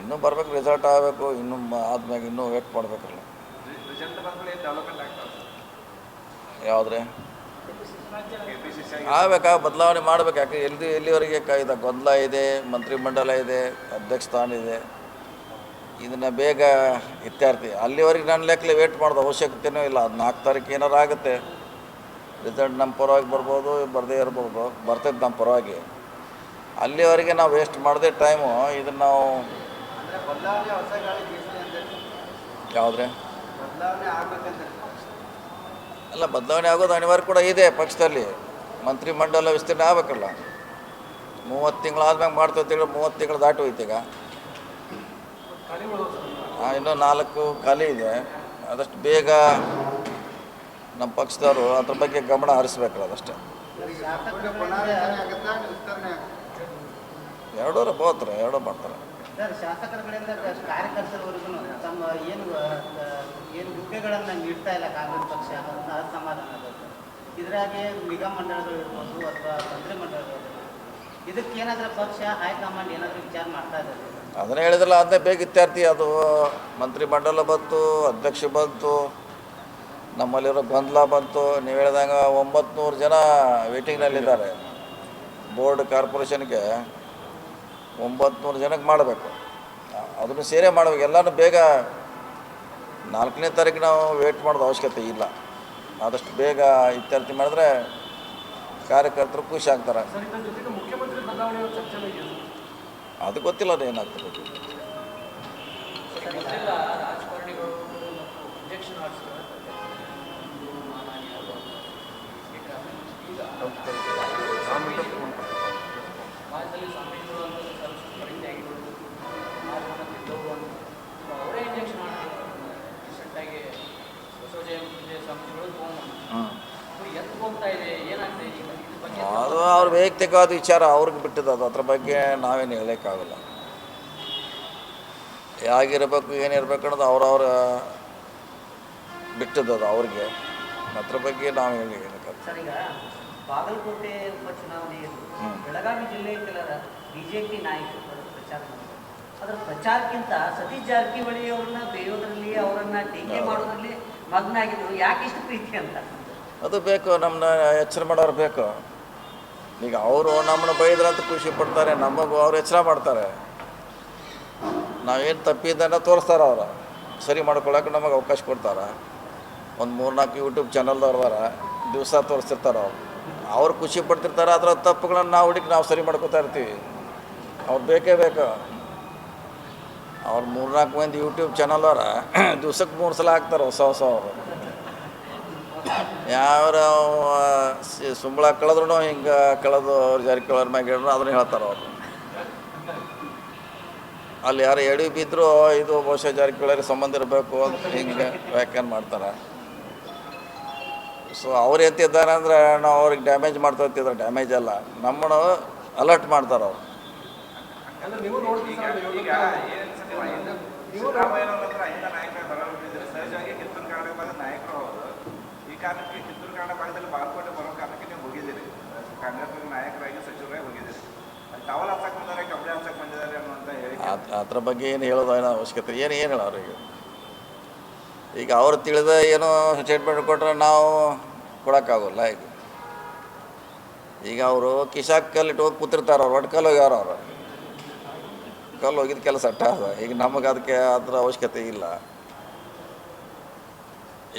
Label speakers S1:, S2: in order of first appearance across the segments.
S1: ಇನ್ನೂ ಬರ್ಬೇಕು, ರಿಸಲ್ಟ್ ಆಗಬೇಕು, ಇನ್ನೂ ಆದ್ಮೇಲೆ ಇನ್ನೂ ವೇಟ್ ಮಾಡಬೇಕಲ್ಲ. ಯಾವುದ್ರೆ ಆಗ್ಬೇಕಾ ಬದಲಾವಣೆ ಮಾಡ್ಬೇಕು. ಯಾಕೆ ಎಲ್ಲಿವರೆಗೆ ಇದು ಗೊಂದಲ ಇದೆ, ಮಂತ್ರಿಮಂಡಲ ಇದೆ, ಅಧ್ಯಕ್ಷ ಸ್ಥಾನ ಇದೆ, ಇದನ್ನು ಬೇಗ ಇತ್ಯರ್ಥಿ ಅಲ್ಲಿವರೆಗೆ ನನ್ನ ಲೆಕ್ಕಲೆ ವೇಟ್ ಮಾಡೋದು ಅವಶ್ಯಕತೆಯೂ ಇಲ್ಲ. ಅದು 4 ತಾರೀಕು ಏನಾರು ಆಗುತ್ತೆ, ರಿಸಲ್ಟ್ ನಮ್ಮ ಪರವಾಗಿ ಬರ್ಬೋದು, ಬರದೇ ಇರ್ಬೋದು, ಬರ್ತೈತೆ ನಮ್ಮ ಪರವಾಗಿ. ಅಲ್ಲಿವರೆಗೆ ನಾವು ವೇಸ್ಟ್ ಮಾಡದೆ ಟೈಮು ಇದನ್ನು ನಾವು ಯಾವುದ್ರೆ ಅಲ್ಲ ಬದಲಾವಣೆ ಆಗೋದು ಅನಿವಾರ್ಯ ಕೂಡ ಇದೆ. ಪಕ್ಷದಲ್ಲಿ ಮಂತ್ರಿಮಂಡಲ ವಿಸ್ತರಣೆ ಆಗಬೇಕಲ್ಲ. 30 ತಿಂಗಳು ಆದ್ಮೇಲೆ ಮಾಡ್ತೇವೆ, 30 ತಿಂಗಳು ದಾಟಿ ಹೋಯ್ತು. ಈಗ ಇನ್ನೂ 4 ಖಾಲಿ ಇದೆ. ಆದಷ್ಟು ಬೇಗ ನಮ್ಮ ಪಕ್ಷದವರು ಅದ್ರ ಬಗ್ಗೆ ಗಮನ ಹರಿಸ್ಬೇಕಲ್ಲ, ಅದಷ್ಟೇ. ಎರಡೂ ಬೋತ್ರೆ, ಎರಡೂ ಮಾಡ್ತಾರೆ.
S2: ಶಾಸಕರುಗಳಿಂದ ಕಾರ್ಯಕರ್ತರವರೆಗೂ ತಮ್ಮ ಏನು ಹುದ್ದೆಗಳನ್ನು ನೀಡ್ತಾ ಇಲ್ಲ ಕಾಂಗ್ರೆಸ್ ಪಕ್ಷ, ಅಸಮಾಧಾನ. ಇದರಾಗಿ ನಿಗಮ ಮಂಡಳಗಳು ಇರ್ಬೋದು ಅಥವಾ ಮಂತ್ರಿ ಮಂಡಳಗಳು, ಇದಕ್ಕೇನಾದರೂ ಪಕ್ಷ ಹೈಕಮಾಂಡ್ ಏನಾದರೂ ವಿಚಾರ ಮಾಡ್ತಾ ಇದ್ದಾರೆ?
S1: ಅದನ್ನೇ ಹೇಳಿದ್ರಲ್ಲ, ಅದನ್ನೇ ಬೇಗ ಇತ್ಯರ್ಥಿ. ಅದು ಮಂತ್ರಿಮಂಡಲ ಬಂತು, ಅಧ್ಯಕ್ಷ ಬಂತು, ನಮ್ಮಲ್ಲಿರೋ ಗೊಂದಲ ಬಂತು. ನೀವು ಹೇಳಿದಂಗೆ 900 ಜನ ವೇಟಿಂಗ್ನಲ್ಲಿದ್ದಾರೆ. ಬೋರ್ಡ್ ಕಾರ್ಪೊರೇಷನ್ಗೆ 900 ಜನಕ್ಕೆ ಮಾಡಬೇಕು. ಅದನ್ನು ಸೇರೇ ಮಾಡಬೇಕು. ಎಲ್ಲನೂ ಬೇಗ 4ನೇ ತಾರೀಕು ನಾವು ವೇಟ್ ಮಾಡೋದು ಅವಶ್ಯಕತೆ ಇಲ್ಲ. ಆದಷ್ಟು ಬೇಗ ಇತ್ಯರ್ಥಿ ಮಾಡಿದ್ರೆ ಕಾರ್ಯಕರ್ತರು ಖುಷಿ ಆಗ್ತಾರೆ. ಅದು ಗೊತ್ತಿಲ್ಲ, ಅದು ಏನಾಗ್ತದೆ. ಅದು ಅವ್ರ ವೈಯಕ್ತಿಕವಾದ ವಿಚಾರ, ಅವ್ರಿಗೆ ಬಿಟ್ಟಿದ್ದು. ಅದು ಅದ್ರ ಬಗ್ಗೆ ನಾವೇನು ಹೇಳೋಕ್ಕಾಗಲ್ಲ. ಹೇಗಿರಬೇಕು, ಏನಿರಬೇಕು ಅನ್ನೋದು ಅವ್ರವ್ರ ಬಿಟ್ಟಿದ್ದು, ಅದು ಅವ್ರಿಗೆ. ಅದ್ರ ಬಗ್ಗೆ ನಾವು ಹೇಳೋಕ್ಕಾಗಲ್ಲ.
S2: ಸರ್, ಈಗ ಬಾಗಲಕೋಟೆ ಉಪಚುನಾವಣೆಯಲ್ಲಿ ಬೆಳಗಾವಿ ಜಿಲ್ಲೆಯ ಕೆಲರ ಬಿಜೆಪಿ ನಾಯಕರು ಪ್ರಚಾರ ಮಾಡಿದರು. ಅದರ ಪ್ರಚಾರಕ್ಕಿಂತ ಸತೀಶ್ ಜಾರಕಿಹೊಳಿ ಅವ್ರನ್ನ ಬೇಯೋದ್ರಲ್ಲಿ, ಅವರನ್ನು ಟೀಕೆ ಮಾಡೋದ್ರಲ್ಲಿ ಮಗ್ನ ಆಗಿದ್ರು. ಯಾಕೆ ಇಷ್ಟು ಪ್ರೀತಿ ಅಂತ?
S1: ಅದು ಬೇಕು, ನಮ್ಮನ್ನ ಎಚ್ಚರ ಮಾಡೋರು ಬೇಕು. ಈಗ ಅವರು ನಮ್ಮನ್ನು ಬೈದ್ರಂತ ಖುಷಿ ಪಡ್ತಾರೆ, ನಮಗೂ ಅವ್ರು ಎಚ್ಚರ ಮಾಡ್ತಾರೆ. ನಾವೇನು ತಪ್ಪಿದ್ದನ್ನು ತೋರಿಸ್ತಾರೆ, ಅವರು ಸರಿ ಮಾಡ್ಕೊಳ್ಳೋಕೆ ನಮಗೆ ಅವಕಾಶ ಕೊಡ್ತಾರೆ. ಒಂದು 3-4 ಯೂಟ್ಯೂಬ್ ಚಾನಲ್ದವ್ರದಾರ, ದಿವಸ ತೋರಿಸ್ತಿರ್ತಾರೆ. ಅವ್ರು ಖುಷಿ ಪಡ್ತಿರ್ತಾರೆ. ಅದರ ತಪ್ಪುಗಳನ್ನು ನಾವು ನಾವು ಸರಿ ಮಾಡ್ಕೋತಾ ಇರ್ತೀವಿ. ಅವ್ರು ಬೇಕೇ ಬೇಕು. ಅವ್ರು 3-4 ಮಂದಿ ಯೂಟ್ಯೂಬ್ ಚಾನಲ್ದವ್ರ ದಿವ್ಸಕ್ಕೆ 3 ಸಲ ಹಾಕ್ತಾರೆ ಹೊಸ ಅವರು. ಯಾವ್ರ ಸಂಬಳ ಕಳೆದ್ರೂ ಹಿಂಗೆ ಕಳೆದು ಅವ್ರು ಜಾರಕಿಹೊಳಿ ಮ್ಯಾಗ ಹೇಳಿದ್ರು ಅದನ್ನು ಹೇಳ್ತಾರೆ ಅವರು. ಅಲ್ಲಿ ಯಾರು ಎಡಿ ಬಿದ್ದರೂ ಇದು ಬಹುಶಃ ಜಾರಕಿಹೊಳಿ ಸಂಬಂಧ ಇರಬೇಕು ಅಂತ ಹಿಂಗೆ ವ್ಯಾಖ್ಯಾನ ಮಾಡ್ತಾರೆ. ಸೊ ಅವ್ರು ಎತ್ತಿದ್ದಾರೆ ಅಂದರೆ ನಾವು ಅವ್ರಿಗೆ ಡ್ಯಾಮೇಜ್ ಮಾಡ್ತಾ ಇರ್ತಿದ್ರೆ ಡ್ಯಾಮೇಜ್ ಅಲ್ಲ, ನಮ್ಮನ್ನು ಅಲರ್ಟ್ ಮಾಡ್ತಾರೆ ಅವರು. ಅದ್ರ ಬಗ್ಗೆ ಏನು ಹೇಳೋದು ಏನೋ ಅವಶ್ಯಕತೆ ಏನು ಹೇಳೋರು. ಈಗ ಅವ್ರು ತಿಳಿದ ಏನೋ ಸ್ಟೇಟ್ಮೆಂಟ್ ಕೊಟ್ಟರೆ ನಾವು ಕೊಡೋಕ್ಕಾಗೋಲ್ಲ. ಈಗ ಅವರು ಕಿಶಾಕ್ ಕಲ್ಲಿಟ್ಟು ಹೋಗಿ ಕೂತಿರ್ತಾರೆ. ಅವ್ರು ಒಟ್ಟು ಕಲ್ಲು ಹೋಗ್ಯಾರ, ಅವರು ಕಲ್ಲು ಹೋಗಿದ್ದು ಕೆಲಸ ಅಟ್ಟ ಅದ. ಈಗ ನಮಗೆ ಅದಕ್ಕೆ ಅದರ ಅವಶ್ಯಕತೆ ಇಲ್ಲ.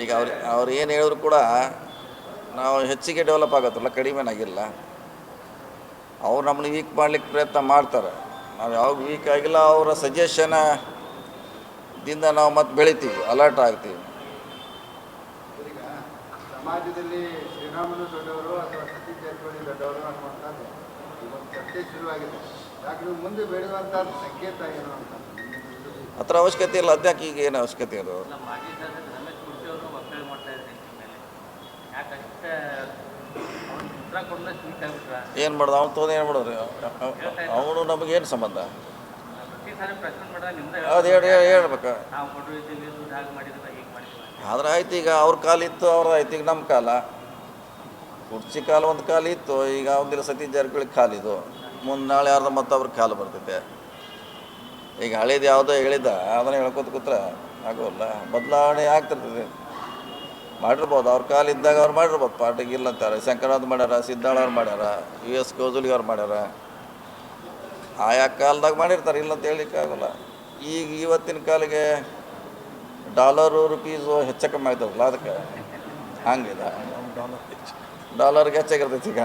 S1: ಈಗ ಅವ್ರು ಏನು ಹೇಳಿದ್ರು ಕೂಡ ನಾವು ಹೆಚ್ಚಿಗೆ ಡೆವಲಪ್ ಆಗತ್ತಲ್ಲ, ಕಡಿಮೆನಾಗಿಲ್ಲ. ಅವ್ರು ನಮ್ಮನ್ನು ವೀಕ್ ಮಾಡ್ಲಿಕ್ಕೆ ಪ್ರಯತ್ನ ಮಾಡ್ತಾರೆ. ನಾವು ಯಾವಾಗ ವೀಕ್ ಆಗಿಲ್ಲ, ಅವರ ಸಜೆಷನ್ದಿಂದ ನಾವು ಮತ್ತೆ ಬೆಳಿತೀವಿ, ಅಲರ್ಟ್ ಆಗ್ತೀವಿ.
S3: ಈಗ ಸಮಾಜದಲ್ಲಿ ಶ್ರೀರಾಮುಲು ದೊಡ್ಡವರು ಅಥವಾ ಸತೀಶ್ ಜಾರಕಿಹೊಳಿ ದೊಡ್ಡವರು ಅನ್ನುವಂಥದ್ದು ಇವತ್ತು ಚರ್ಚೆ ಶುರುವಾಗಿದೆ. ಯಾಕೆ ನೀವು ಮುಂದೆ ಬೆಳೆಯುವಂಥ ಸಂಕೇತ ಏನು ಅಂತ?
S1: ಆ ಥರ ಅವಶ್ಯಕತೆ ಇಲ್ಲ. ಅದ್ಯಾಕೆ ಈಗ ಏನು ಅವಶ್ಯಕತೆ ಇರೋದು? ಏನು ಮಾಡೋದು? ಅವ್ನು ತೊಗೊಂಡು ಏನು ಮಾಡೋದು? ಅವನು ನಮಗೇನು ಸಂಬಂಧ? ಅದು ಹೇಳ್ಬೇಕು. ಆದ್ರೆ ಆಯ್ತು, ಈಗ ಅವ್ರ ಕಾಲ ಇತ್ತು, ಅವ್ರದ್ದು ಆಯ್ತು. ಈಗ ನಮ್ಮ ಕಾಲ, ಕುರ್ಚಿ ಕಾಲ ಒಂದು ಕಾಲ ಇತ್ತು. ಈಗ ಒಂದಿಲ್ಲ ಸತೀಶ್ ಜಾರಕಿಹೊಳಿ ಕಾಲಿದು, ಮುಂದೆ ನಾಳೆ ಯಾರ್ದು ಮತ್ತೊಬ್ರ ಕಾಲ ಬರ್ತೈತೆ. ಈಗ ಹಳೇದು ಯಾವುದೋ ಹೇಳಿದ್ದ ಅದನ್ನು ಹೇಳ್ಕೊತ ಕೂತ್ರೆ ಆಗೋಲ್ಲ. ಬದಲಾವಣೆ ಆಗ್ತಿರ್ತದೆ. ಮಾಡಿರ್ಬೋದು, ಅವ್ರ ಕಾಲಿದ್ದಾಗ ಅವ್ರು ಮಾಡಿರ್ಬೋದು, ಪಾರ್ಟಿಗೆ ಇಲ್ಲ ಅಂತಾರೆ. ಶಂಕರನಾಥ್ ಮಾಡ್ಯಾರ, ಸಿದ್ದಾಳ್ ಅವ್ರು ಮಾಡ್ಯಾರ, US ಗೌಜುಲಿ ಅವ್ರು ಮಾಡ್ಯಾರ. ಆಯಾ ಕಾಲದಾಗ ಮಾಡಿರ್ತಾರೆ, ಇಲ್ಲ ಅಂತ ಹೇಳಲಿಕ್ಕಾಗಲ್ಲ. ಈಗ ಇವತ್ತಿನ ಕಾಲಿಗೆ ಡಾಲರು ರುಪೀಸು ಹೆಚ್ಚು ಕಮ್ಮಿ ಆಗ್ತದಲ್ಲ, ಅದಕ್ಕೆ ಹಂಗಿದೆ. ಡಾಲರ್ಗೆ ಹೆಚ್ಚಾಗಿರ್ತೈತಿ ಈಗ,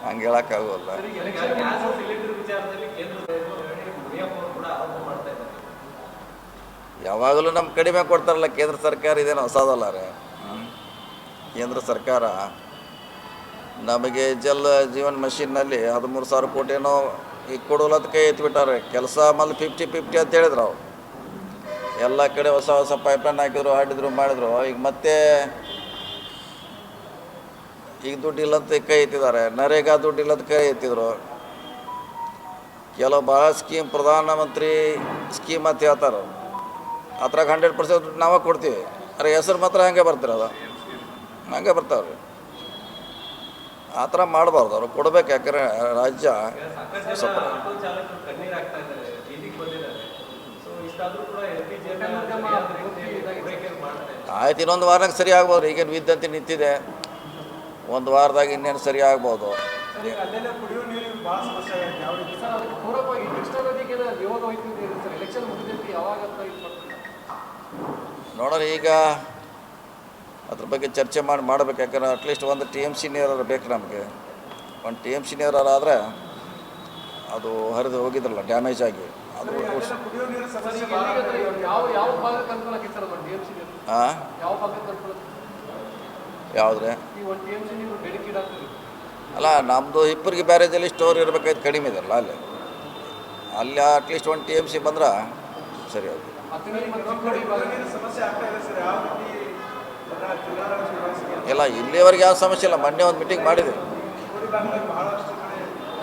S1: ಹಂಗೆ ಹೇಳೋಕ್ಕಾಗೋಲ್ಲ. ಯಾವಾಗಲೂ ನಮ್ಮ ಕಡಿಮೆ ಕೊಡ್ತಾರಲ್ಲ ಕೇಂದ್ರ ಸರ್ಕಾರ, ಇದೇನು ಹೊಸದಲ್ಲ ರೀ. ಕೇಂದ್ರ ಸರ್ಕಾರ ನಮಗೆ ಜಲ್ ಜೀವನ್ ಮಿಷನ್ನಲ್ಲಿ 13,000 ಕೋಟಿನೋ ಈಗ ಕೊಡೋಲದ ಕೈ ಎತ್ಬಿಟ್ಟಾರೆ. ಕೆಲಸ ಆಮೇಲೆ 50-50 ಅಂತ ಹೇಳಿದ್ರು ಅವ್ರು. ಎಲ್ಲ ಕಡೆ ಹೊಸ ಹೊಸ ಪೈಪ್ಲೈನ್ ಹಾಕಿದ್ರು, ಆಡಿದ್ರು, ಮಾಡಿದ್ರು. ಈಗ ಮತ್ತೆ ಈಗ ದುಡ್ಡು ಇಲ್ಲಂತ ಕೈ ಎತ್ತಿದ್ದಾರೆ. ನರೇಗಾ ದುಡ್ಡು ಇಲ್ಲದ ಕೈ ಎತ್ತಿದ್ರು. ಕೆಲವು ಭಾಳ ಸ್ಕೀಮ್ ಪ್ರಧಾನಮಂತ್ರಿ ಸ್ಕೀಮ್ ಅಂತ ಹೇಳ್ತಾರೆ, ಅದ್ರಾಗ 100% ದುಡ್ಡು ನಾವೇ ಕೊಡ್ತೀವಿ. ಅರೆ ಹೆಸರು ಮಾತ್ರ ಹಂಗೆ ಬರ್ತಾರೆ, ಅದು ಹಂಗೆ ಬರ್ತಾವ್ರಿ. ಆ ಥರ ಮಾಡಬಾರ್ದು, ಅವ್ರು ಕೊಡ್ಬೇಕು. ಯಾಕಂದರೆ ರಾಜ್ಯ ಸ್ವಲ್ಪ ಆಯ್ತು, ಇನ್ನೊಂದು ವಾರನಾಗ ಸರಿ ಆಗ್ಬೋದು. ಈಗೇನು ವಿದ್ಯುತ್ ನಿಂತಿದೆ, ಒಂದು ವಾರದಾಗ ಇನ್ನೇನು ಸರಿ ಆಗ್ಬೋದು. ನೋಡೋಣ, ಈಗ ಅದ್ರ ಬಗ್ಗೆ ಚರ್ಚೆ ಮಾಡಬೇಕು. ಯಾಕಂದ್ರೆ ಅಟ್ಲೀಸ್ಟ್ ಒಂದು TMC ನೀರಾರು ಬೇಕು ನಮಗೆ. ಒಂದು TMC ನೀರಾರು ಆದರೆ ಅದು ಹರಿದು ಹೋಗಿದ್ರಲ್ಲ, ಡ್ಯಾಮೇಜ್ ಆಗಿ ಅದು ಹಾಂ ಯಾವುದ್ರೆ ಅಲ್ಲ, ನಮ್ಮದು ಹಿಪ್ಪರಿಗೆ ಬ್ಯಾರೇಜಲ್ಲಿ ಸ್ಟೋರ್ ಇರಬೇಕಾಯ್ತು, ಕಡಿಮೆ ಇದೆಯಲ್ಲ ಅಲ್ಲಿ ಅಟ್ಲೀಸ್ಟ್ 1 TMC ಬಂದ್ರೆ ಸರಿ ಹೋಗಿ. ಇಲ್ಲ, ಇಲ್ಲಿವರೆಗೆ ಯಾವ ಸಮಸ್ಯೆ ಇಲ್ಲ. ಮೊನ್ನೆ ಒಂದು ಮೀಟಿಂಗ್ ಮಾಡಿದ್ವಿ.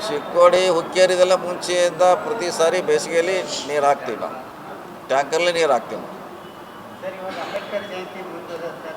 S1: ಚಿಕ್ಕೋಡಿ, ಹುಕ್ಕೇರಿದೆಲ್ಲ ಮುಂಚೆಯಿಂದ ಪ್ರತಿ ಸಾರಿ ಬೇಸಿಗೆಯಲ್ಲಿ ನೀರು ಹಾಕ್ತೀವಿ ನಾವು, ಟ್ಯಾಂಕರ್ಲಿ ನೀರು ಹಾಕ್ತೀವಿ.
S2: ಸರ್, ಇವಾಗ ಅಂಬೇಡ್ಕರ್ ಜಯಂತಿ ಮುಂದೆ ಸರ್,